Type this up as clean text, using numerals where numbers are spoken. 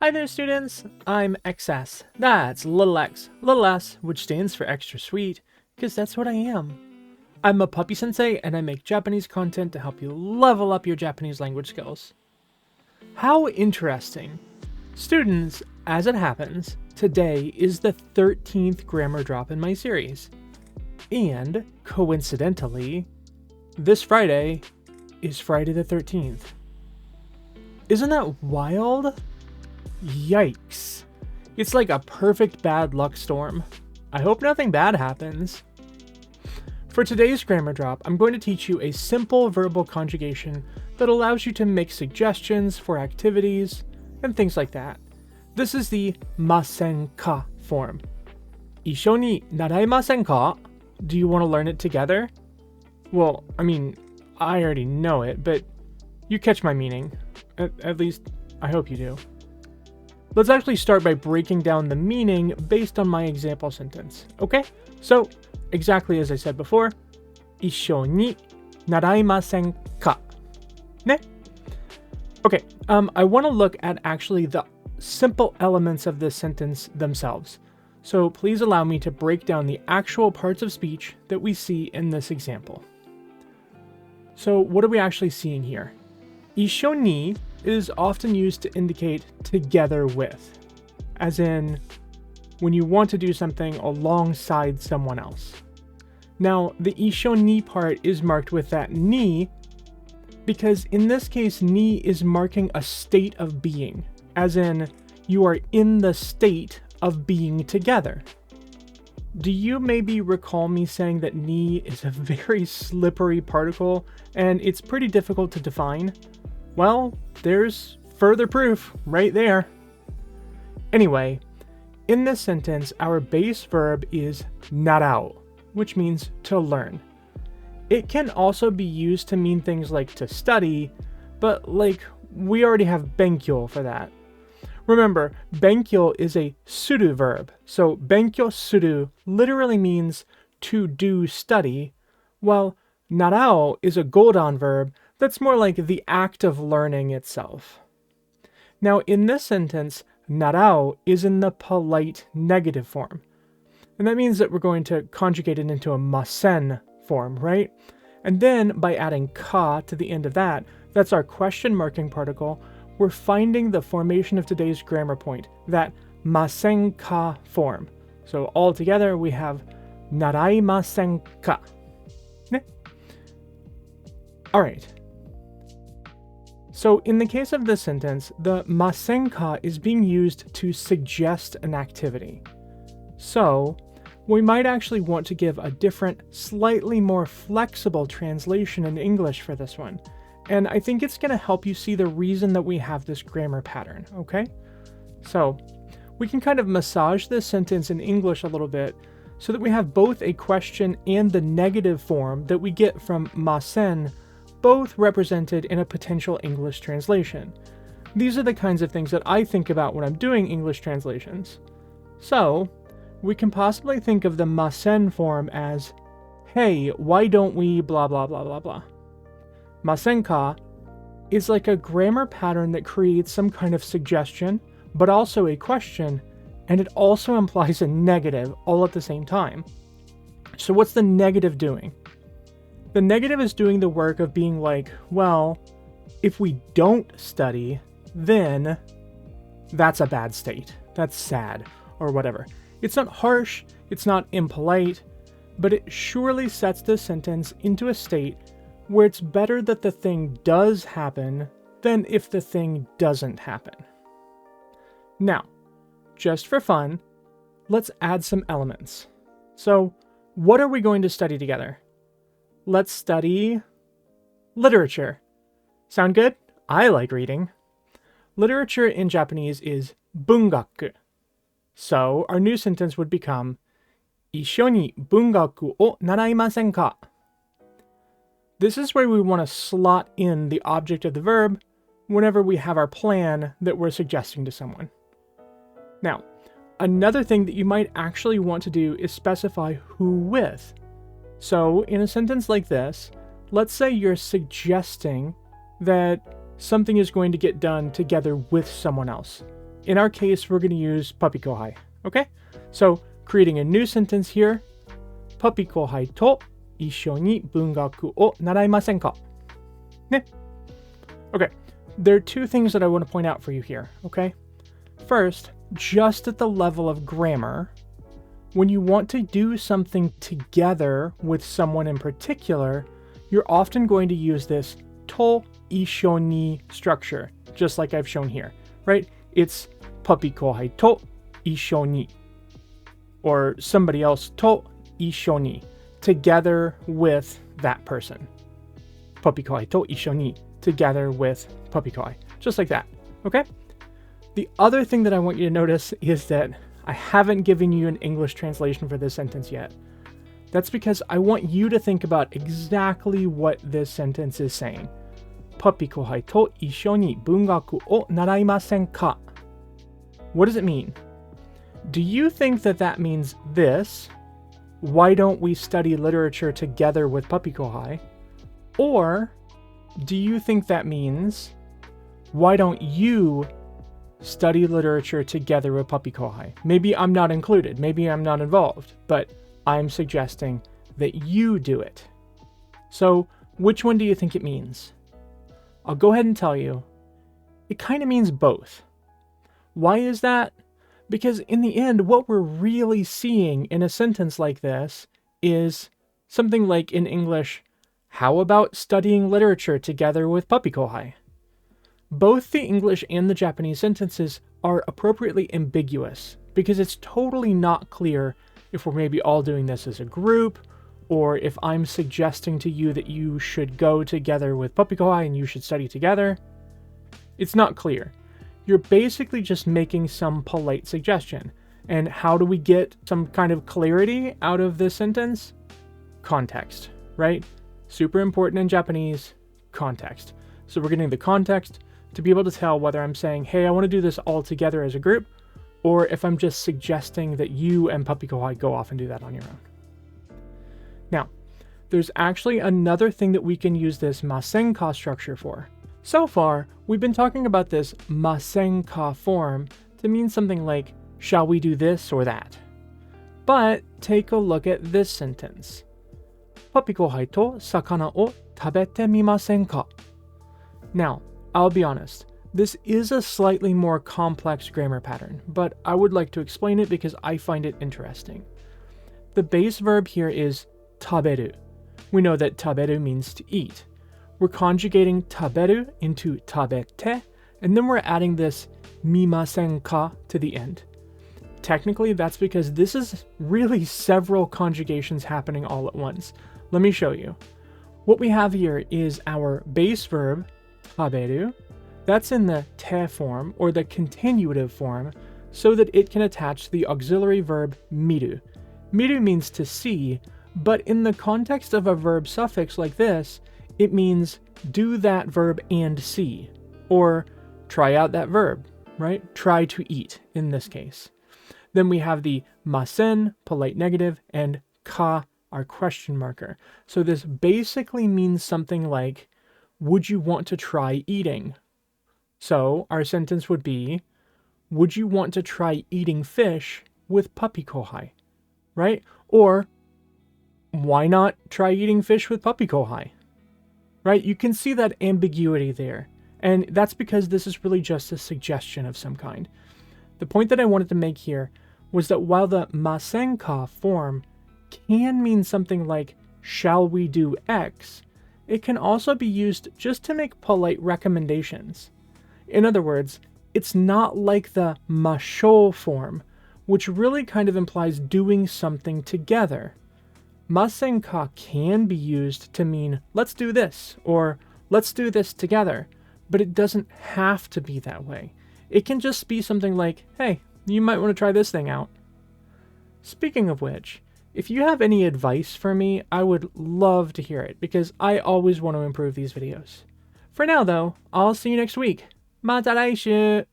Hi there, students! I'm XS. That's little x, little s, which stands for extra sweet, because that's what I am. I'm a Puppy-sensei, and I make Japanese content to help you level up your Japanese language skills. How interesting! Students, as it happens, today is the 13th grammar drop in my series. And, coincidentally, this Friday is Friday the 13th. Isn't that wild? Yikes. It's like a perfect bad luck storm. I hope nothing bad happens. For today's grammar drop, I'm going to teach you a simple verbal conjugation that allows you to make suggestions for activities and things like that. This is the Masenka form. 一緒に習いませんか? Do you want to learn it together? Well, I already know it, but you catch my meaning. At least, I hope you do. Let's actually start by breaking down the meaning based on my example sentence, okay? So, exactly as I said before, 一緒に習いませんか? Ne? Okay, I want to look at actually the simple elements of this sentence themselves. So please allow me to break down the actual parts of speech that we see in this example. So what are we actually seeing here? 一緒に is often used to indicate together with, as in when you want to do something alongside someone else. Now, the 一緒に part is marked with that ni because in this case, ni is marking a state of being, as in you are in the state of being together. Do you maybe recall me saying that ni is a very slippery particle and it's pretty difficult to define? Well, there's further proof right there. Anyway, in this sentence, our base verb is narao, which means to learn. It can also be used to mean things like to study, but we already have benkyo for that. Remember, benkyo is a suru verb, so benkyo suru literally means to do study, while narao is a godan verb that's more like the act of learning itself. Now, in this sentence, narao is in the polite negative form. And that means that we're going to conjugate it into a masen form, right? And then by adding ka to the end of that, that's our question marking particle, we're finding the formation of today's grammar point, that masenka form. So all together we have narai masenka. Ne? All right. So in the case of this sentence, the masenka is being used to suggest an activity. So we might actually want to give a different, slightly more flexible translation in English for this one. And I think it's going to help you see the reason that we have this grammar pattern, okay? So we can kind of massage this sentence in English a little bit so that we have both a question and the negative form that we get from masen, both represented in a potential English translation. These are the kinds of things that I think about when I'm doing English translations. So, we can possibly think of the masen form as, hey, why don't we blah blah blah blah blah. Masenka is like a grammar pattern that creates some kind of suggestion, but also a question, and it also implies a negative all at the same time. So what's the negative doing? The negative is doing the work of being like, well, if we don't study, then that's a bad state. That's sad, or whatever. It's not harsh, it's not impolite, but it surely sets this sentence into a state where it's better that the thing does happen than if the thing doesn't happen. Now, just for fun, let's add some elements. So, what are we going to study together? Let's study literature. Sound good? I like reading. Literature in Japanese is bungaku. So our new sentence would become 一緒に文学を習いませんか? This is where we want to slot in the object of the verb whenever we have our plan that we're suggesting to someone. Now, another thing that you might actually want to do is specify who with. So, in a sentence like this, let's say you're suggesting that something is going to get done together with someone else. in our case, we're going to use puppy kohai. Okay? So, creating a new sentence here. Puppy kohai to issho ni bungaku o naraimasen ka? Ne? Okay. There are two things that I want to point out for you here. Okay? First, just at the level of grammar, when you want to do something together with someone in particular, you're often going to use this to issho ni structure, just like I've shown here, right? It's puppy kohai to issho ni, or somebody else to issho ni, together with that person. Puppy kohai to issho ni, together with puppy kohai, just like that, okay? The other thing that I want you to notice is that I haven't given you an English translation for this sentence yet. That's because I want you to think about exactly what this sentence is saying. Puppy kohai to issho ni bungaku o naraimasen ka? What does it mean? Do you think that that means this? Why don't we study literature together with puppy kohai? Or do you think that means why don't you study literature together with puppy kohai? Maybe I'm not included, maybe I'm not involved, but I'm suggesting that you do it. So, which one do you think it means? I'll go ahead and tell you. It kind of means both. Why is that? Because in the end, what we're really seeing in a sentence like this is something like in English, how about studying literature together with puppy kohai? Both the English and the Japanese sentences are appropriately ambiguous because it's totally not clear if we're maybe all doing this as a group, or if I'm suggesting to you that you should go together with puppy kohai and you should study together. It's not clear. You're basically just making some polite suggestion. And how do we get some kind of clarity out of this sentence? Context, right? Super important in Japanese, context. So we're getting the context to be able to tell whether I'm saying, hey, I want to do this all together as a group, or if I'm just suggesting that you and puppy kohai go off and do that on your own. Now, there's actually another thing that we can use this Masenka structure for. So far, we've been talking about this Masenka form to mean something like, shall we do this or that? But take a look at this sentence. Puppy kohai to sakana o tabete mimasen ka? Now, I'll be honest, this is a slightly more complex grammar pattern, but I would like to explain it because I find it interesting. The base verb here is taberu. We know that taberu means to eat. We're conjugating taberu into tabete, and then we're adding this mimasen ka to the end. Technically, that's because this is really several conjugations happening all at once. Let me show you. What we have here is our base verb, taberu. That's in the te form, or the continuative form, so that it can attach to the auxiliary verb miru. Miru means to see, but in the context of a verb suffix like this, it means do that verb and see, or try out that verb, right? Try to eat in this case. Then we have the masen, polite negative, and ka, our question marker. So this basically means something like, would you want to try eating? So our sentence would be, would you want to try eating fish with puppy kohai, right? Or why not try eating fish with puppy kohai, right? You can see that ambiguity there. And that's because this is really just a suggestion of some kind. The point that I wanted to make here was that while the Masenka form can mean something like, shall we do X, it can also be used just to make polite recommendations. In other words, it's not like the masho form, which really kind of implies doing something together. Masenka can be used to mean, let's do this, or let's do this together, but it doesn't have to be that way. It can just be something like, hey, you might want to try this thing out. Speaking of which, if you have any advice for me, I would love to hear it, because I always want to improve these videos. For now though, I'll see you next week. また来週